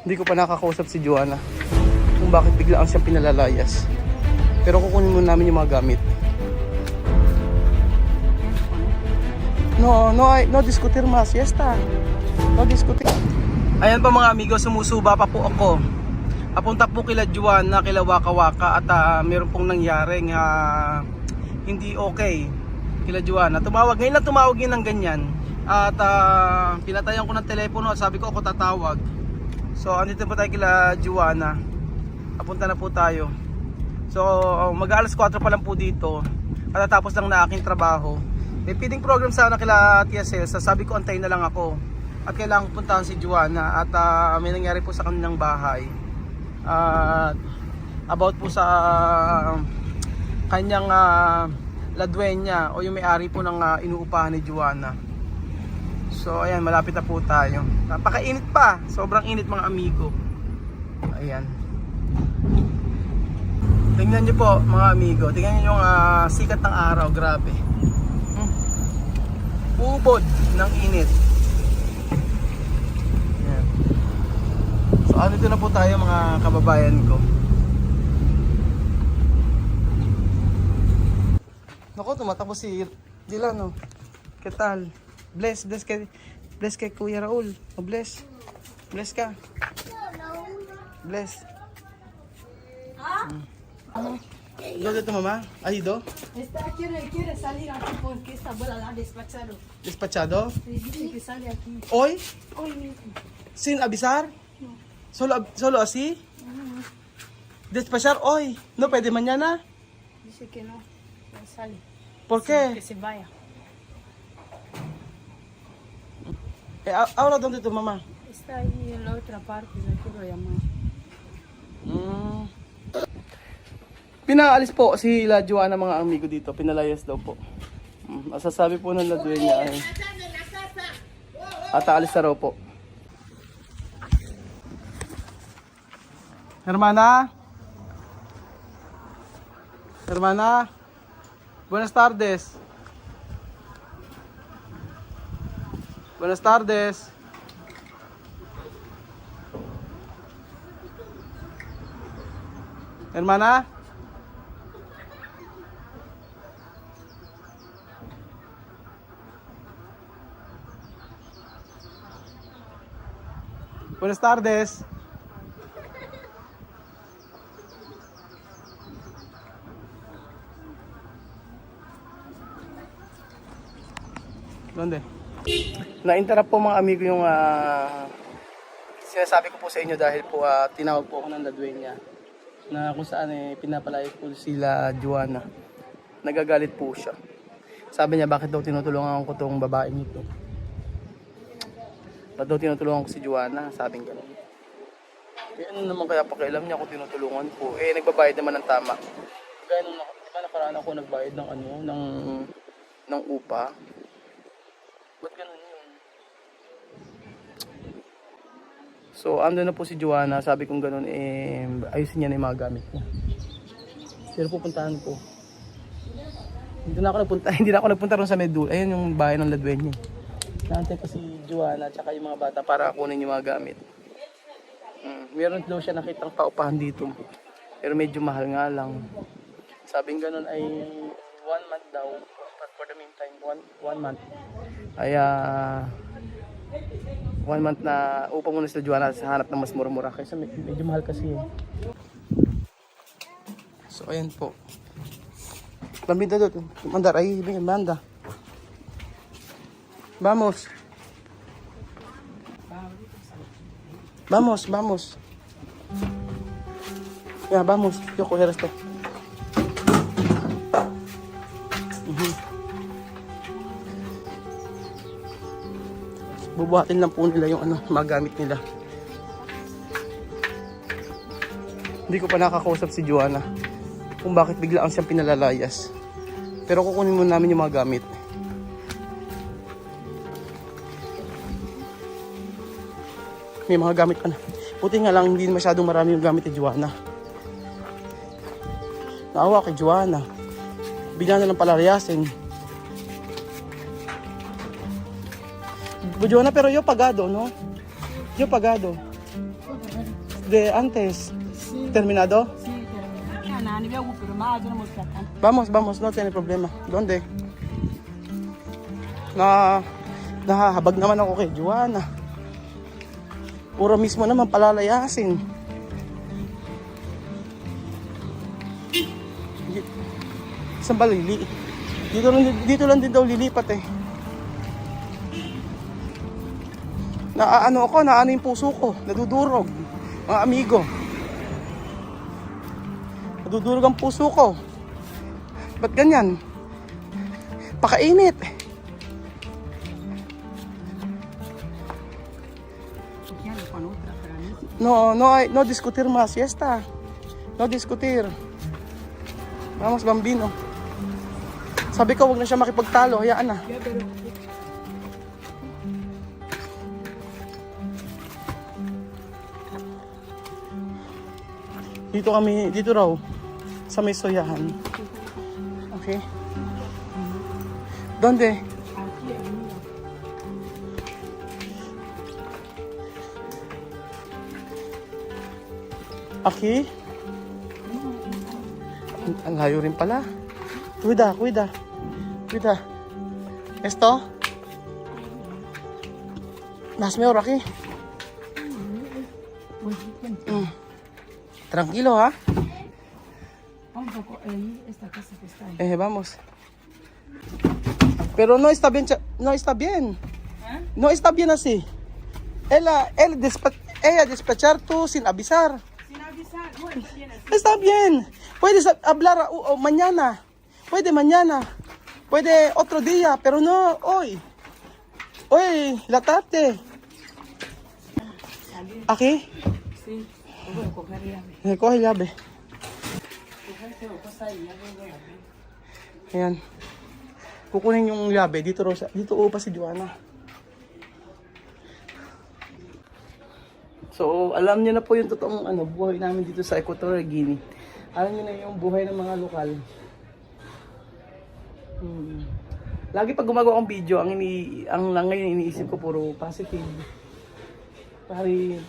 Hindi ko pa nakakausap si Joanna kung bakit biglaan siyang pinalalayas. Pero kukunin muna namin yung mga gamit. No discutir mas. Siesta. No discutir. Ayan pa mga amigo, sumusuba pa po ako. Papunta po kila Joanna, kila Waka Waka at meron pong nangyaring hindi okay kila Joanna. Ngayon lang tumawag yun ng ganyan. At pinatayan ko ng telepono at sabi ko ako tatawag. So andito po tayo kila Joanna. Papunta na po tayo. So mag-alas 4 pa lang po dito. At tatapos lang na aking trabaho. May feeding program sana kila Tia Celsa. Sabi ko antayin na lang ako. At kailangan puntahan si Joanna. At may nangyari po sa kanilang bahay. About po sa kanyang la dueña o yung may-ari po ng inuupahan ni Joanna. So ayan, malapit na po tayo. Napakainit pa, sobrang init mga amigo. Ayan. Tingnan nyo po mga amigo, tingnan nyo yung sikat ng araw, grabe. Ubod ng init. Ayan. So andito na po tayo mga kababayan ko. Naku, tumatakbo si Dylan, oh. ¿Qué tal? Bless kay Kuya Raul. Oh, bless ka. Bless. ¿Dónde tu mamá? ¿Ha ido? Quiere salir aquí porque esta abuela la ha despachado. ¿Despachado? Dice que sale aquí. ¿Hoy? Hoy mismo. ¿Sin avisar? No. ¿Solo así? ¿Despachar hoy? ¿No puede mañana? Dice que no sale. ¿Por Que qué? se vaya. ¿Ahora dónde tu mamá? Está ahí en la otra parte, la quiero llamar. Pinaalis po si La Joanna mga amigo dito. Pinalayas daw po. Masasabi po ng La Dueña ay at aalis na raw po. Hermana? Buenas tardes. Buenas tardes. Hermana? Buenas tardes. ¿Dónde? Na-interrupt po mga amigo yung sinasabi ko po sa inyo dahil po tinawag po ako ng La Dueña na kung saan pinapalayas po sila Joanna. Nagagalit po siya. Sabi niya bakit daw tinutulungan ko tong babaeng ito. Bakit daw tinutulungan ko si Joanna, sabing gano'n. Eh ano naman kaya pakialam niya kung tinutulungan ko. Eh nagbabayad naman ng tama. Kaya nung diba nakaraan ako nagbayad ng ng upa. Ba't ganun yun? So, ando na po si Joanna. Sabi kong ganun, ayusin niya na yung mga gamit niya. Pero pupuntahan ko. Hindi na ako nagpunta ron sa Medul. Ayun yung bahay ng La Dueña. Naantay ko si Joanna at saka yung mga bata para kunin yung mga gamit. Meron daw siya nakitang paupahan dito. Pero medyo mahal nga lang. Sabing ganun ay 1 month daw. For the meantime, 1 month. Ay 1 month na upa muna sa Joanna sa hanap ng mas mura-mura kasi medyo mahal kasi So ayan po. Pambinda doon. Mandar ay banda. Vamos. Ya, vamos. Yo coger esto. Bubuhatin lang po nila yung magamit nila. Hindi ko pa nakakausap si Joanna kung bakit biglaan siyang pinalalayas. Pero kukunin muna namin yung mga gamit. May mga gamit pa na. Buti nga lang hindi masyadong marami yung gamit ni Joanna. Naawa kay Joanna. Bigla na lang palalayasin. Joanna, pero yo pagado, no? Yo pagado. de antes. ¿Terminado? Sí, pero nani veo pero más no mosca tan. Vamos, no tiene problema. ¿Dónde? Nahahabag naman ako kay Joanna. Puro mismo naman palalayasin. Saan ba lili? Dito lang din daw lilipat eh. Naano yung puso ko. Nadudurog. Mga amigo. Nadudurog ang puso ko. Ba't ganyan? Pakainit. No discutir más. Ya está. No discutir. Vamos, bambino. Sabi ko, wag na siya makipagtalo. Hayaan na. Dito raw. Sa may soyahan. Okay. Donde? Aquí? Ang layo rin pala. Cuida. Esto? Mas mejor aquí. Tranquilo, ¿ah? Un poco esta casa que está ahí. Vamos. Pero no está bien, no está bien. ¿Eh? No está bien así. Ella despachar tú sin avisar. Sin avisar, bueno, bien así. Está bien. Puedes hablar mañana. Puede mañana. Puede otro día, pero no hoy. Hoy, la tarde. ¿Aquí? Sí, voy a coger llave. Coge llave. Coger pero cosa ahí, ya voy a ver. Ayan. Kukunin yung llave. Dito pa si Joanna. So, alam niyo na po yung totoong buhay namin dito sa Equatorial Guinea. Alam niyo na yung buhay ng mga lokal. Lagi pag gumagawa akong video, ang ngayon iniisip ko puro positive.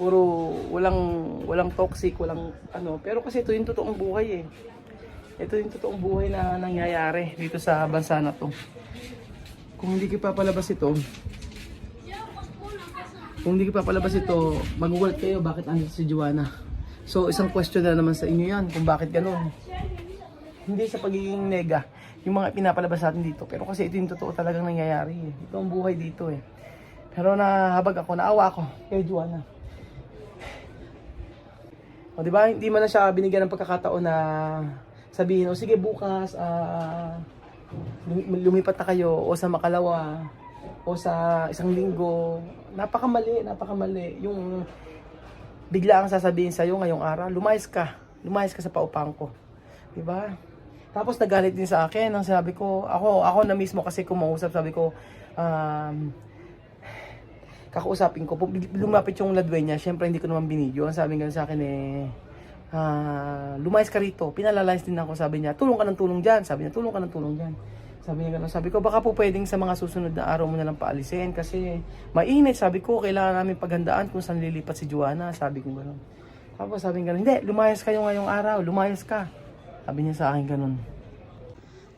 Puro walang toxic, walang pero kasi ito yung totoong buhay eh. Ito yung totoong buhay na nangyayari dito sa bansa na to. Kung hindi ka papalabas ito, magugulat kayo bakit andito si Joanna. So isang question na naman sa inyo yan kung bakit ganun. Hindi sa pagiging nega yung mga pinapalabas natin dito, pero kasi ito yung totoo talagang nangyayari eh. Ito ang buhay dito eh. Pero naawa ako kay Joanna. O diba, hindi man na siya binigyan ng pagkakataon na sabihin, o sige bukas, lumipat na kayo, o sa Makalawa, o sa isang linggo. Napakamali. Yung bigla ang sasabihin sa'yo ngayong araw, lumayas ka sa paupang ko. Diba? Tapos nagalit din sa akin, ang sabi ko, ako na mismo kasi kumausap, sabi ko, kakausapin ko, lumapit yung ladway niya, syempre hindi ko naman binidyo. Ang sabi nga sa akin lumayas ka rito. Pinalalayas din ako, sabi niya, tulong ka ng tulong dyan. Sabi niya, tulong ka ng tulong dyan. Sabi niya gano'n. Sabi ko, baka po pwedeng sa mga susunod na araw mo na lang paalisin kasi mainit. Sabi ko, kailangan namin paghandaan kung saan lilipat si Joanna. Sabi ko gano'n. Tapos sabi niya gano'n, hindi, lumayas kayo ngayong araw, lumayas ka. Sabi niya sa akin gano'n.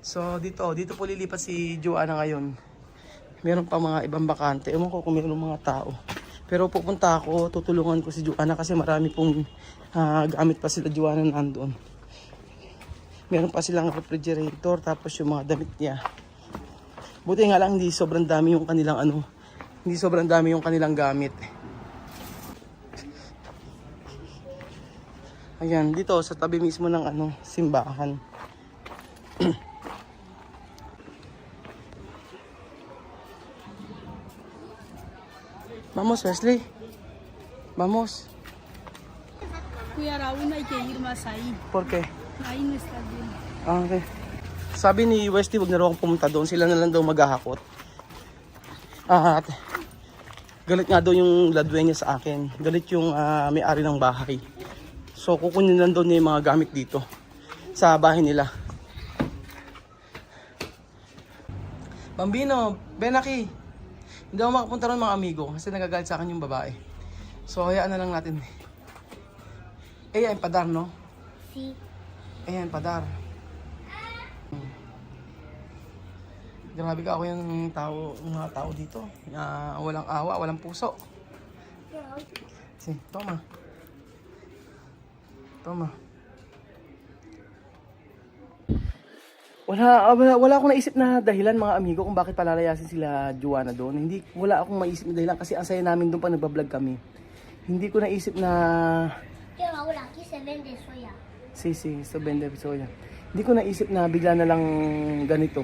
So dito po lilipat si Joanna ngayon. Meron pa mga ibang bakante. Ewan ko kung meron mga tao. Pero pupunta ako, tutulungan ko si Joanna kasi marami pong gamit pa sila Joanna nandoon. Meron pa silang refrigerator, tapos yung mga damit niya. Buti nga lang hindi sobrang dami yung kanilang gamit. Ayan, dito sa tabi mismo ng simbahan. Vamos, Wesley. Vamos. Kuya Raul, hay que ir más ahí. ¿Por qué? Ahí no está bien. Okay. Sabi ni Wesley, wag na raw akong pumunta doon. Sila na lang daw maghahakot. At galit nga daw yung ladwe niya sa akin. Galit yung may-ari ng bahay. So kukunin lang daw niya yung mga gamit dito sa bahay nila. Bambino, Benaki. Hindi ako makapunta ron mga amigo kasi nagagalit sa akin yung babae. So hayaan na lang natin. Ella empadar, no? Sí. Ella empadar. Grabe ka ako yung mga tao dito. Walang awa, walang puso. Si, toma. Toma. Wala akong naisip na dahilan mga amigo kung bakit palalayasin sila Joanna doon. Wala akong maisip na dahilan kasi ang saya namin doon pag nagbablog kami. Hindi ko naisip na Tío Raúl, aquí se vende soya. sa Bende Soya. Hindi ko naisip na bigla na lang ganito.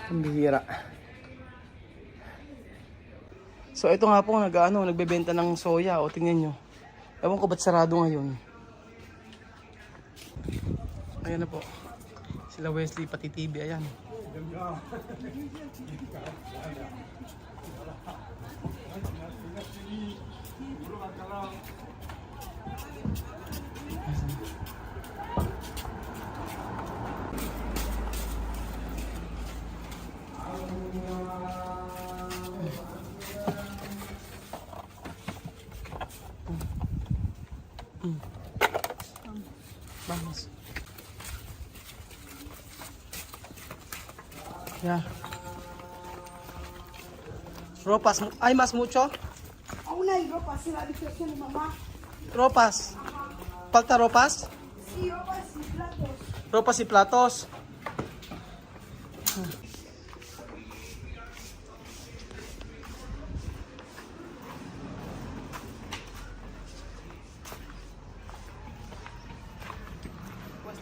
Ang bihira. So ito nga po nagbebenta ng soya o tingnan nyo. Ewan ko ba't sarado ngayon. Ayan na po. Sila Wesley pati TV, ayan. Vamos. Ya. Ropas, ¿hay más mucho? Aún hay ropa, sí, la habitación de mamá. Ropas. ¿Falta ropas? Sí, ropas y platos. Ropas y platos.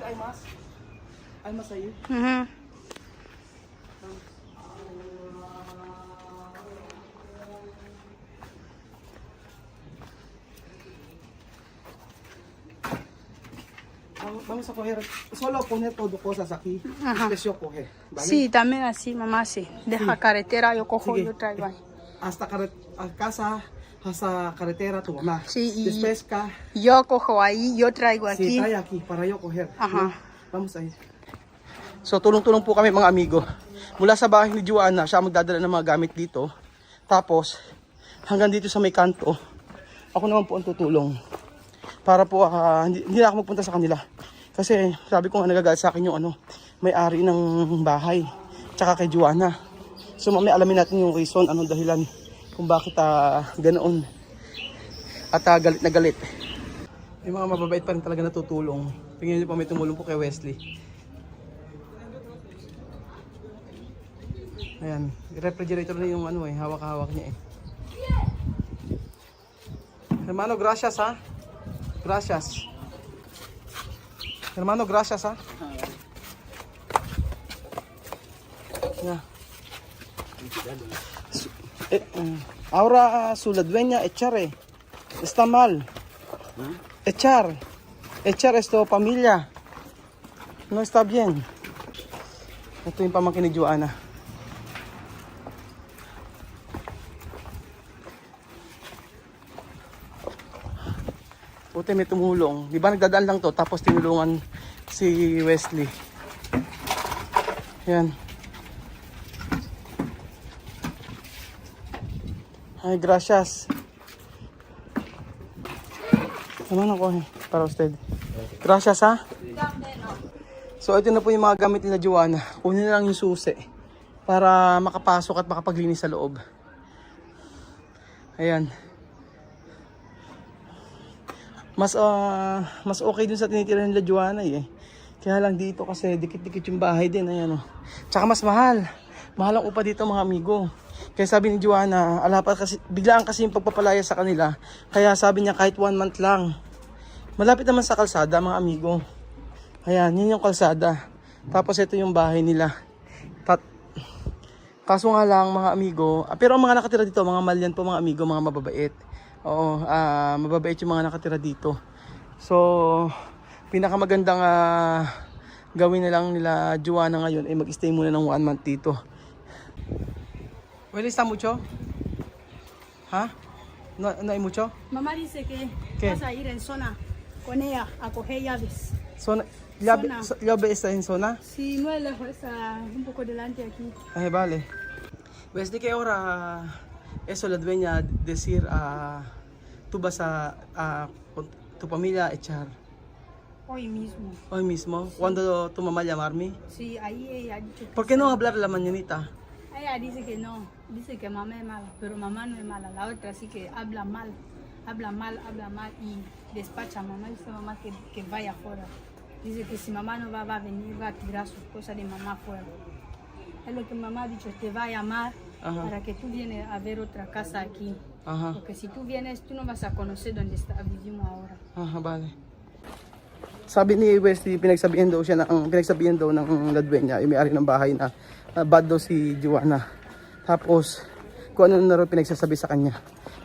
¿Hay más? ¿Hay más ahí? Vamos a coger, solo poner todo cosas aquí. Ajá. Después yo coger, ¿vale? Sí, también así, mamá, sí. Deja carretera, yo cojo, Sige. yo traigo ahí. Hasta a casa, hasta carretera tu mamá. Sí, y- Después acá, Yo cojo ahí, yo traigo sí, aquí. trae aquí para yo coger. Ajá. ¿no? Vamos a ir. So tulong-tulong po kami mga amigo. Mula sa bahay ni Joanna, siya magdadala ng mga gamit dito. Tapos hanggang dito sa may kanto, ako naman po ang tutulong. Para po hindi na ako magpunta sa kanila. Kasi sabi ko nga nagagalit sa akin yung may-ari ng bahay. Tsaka kay Joanna. So mamaya alamin natin yung reason, anong dahilan kung bakit ganoon. At galit na galit. Yung mga mababait pa rin talaga natutulong. Tingnan niyo pa may tumulong po kay Wesley. Ayan, refrigerator na yung hawak-hawak niya eh. Hermano, gracias ha. Gracias. Hermano, gracias ha. Yeah. Ahora su la dueña echar está mal. Echar esto familia. No está bien. Ito yung pamangkin ni Joanna. Puti may tumulong. Di ba nagdadaan lang to tapos tinulungan si Wesley. Yan. Ay, gracias. Naman ako para usted. Gracias ha. So ito na po yung mga gamit nila Joanna. Kunin na lang yung susi para makapasok at makapaglinis sa loob. Ayan. Mas okay dun sa tinitira nila Joanna eh. Kaya lang dito kasi dikit-dikit yung bahay din. Ayan oh. Tsaka mas mahal. Mahal ang upa dito mga amigo. Kaya sabi ni Joanna, biglaan kasi yung pagpapalaya sa kanila. Kaya sabi niya kahit 1 month lang. Malapit naman sa kalsada mga amigo. Ayan, yun yung kalsada. Tapos ito yung bahay nila. Kaso nga lang mga amigo, pero ang mga nakatira dito, mga Malian po mga amigo, mga mababait. Oo, mababait yung mga nakatira dito. So, pinakamagandang gawin na lang nila Joanna ngayon ay mag-stay muna ng 1 month dito. Well, está mucho? ¿Ha? No hay mucho? Mamá dice que ¿Qué? vas a ir en zona con ella a coger llaves. Zona. Zona. ¿Llave está en zona? Si no es lejos, está un poco delante aquí. Ay, vale. Pues de qué hora eso la dueña decir Tu vas con tu familia echar. Hoy mismo. Hoy mismo, cuando tu mamá llamarme. Sí, ahí ella ha dicho que ¿Por qué no hablar la mañanita? ella dice que no, dice que mamá es mala, pero mamá no es mala, la otra sí que habla mal y despacha a mamá, dice mamá que vaya afuera. Dice que si mamá no va a venir, va a tirar sus cosas de mamá afuera. Es lo que mamá ha dicho, te va a llamar Ajá. para que tú vienes a ver otra casa aquí. Aha. Porque si tú vienes, tú no vas a conocer dónde vivimos ahora. Aha, bale. Sabi ni Wesley, pinagsabihan daw ng Ladwenya, yung may-ari ng bahay na bad daw si Joanna. Tapos, kung ano na raw pinagsasabi sa kanya.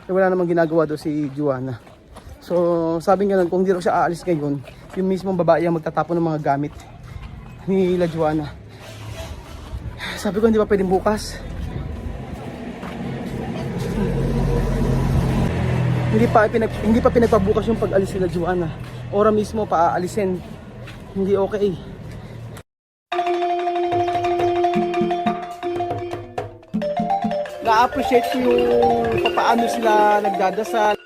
Wala namang ginagawa daw si Joanna. So, sabi nga lang, kung hindi raw siya aalis ngayon, yung mismong babae ang magtatapon ng mga gamit ni La Joanna. Sabi ko, hindi ba pwedeng bukas? Hindi pa pinagpabukas yung pag-alis nila Joanna. Ora mismo paaalisin. Hindi okay. Na-appreciate ko yung paano sila nagdadasal.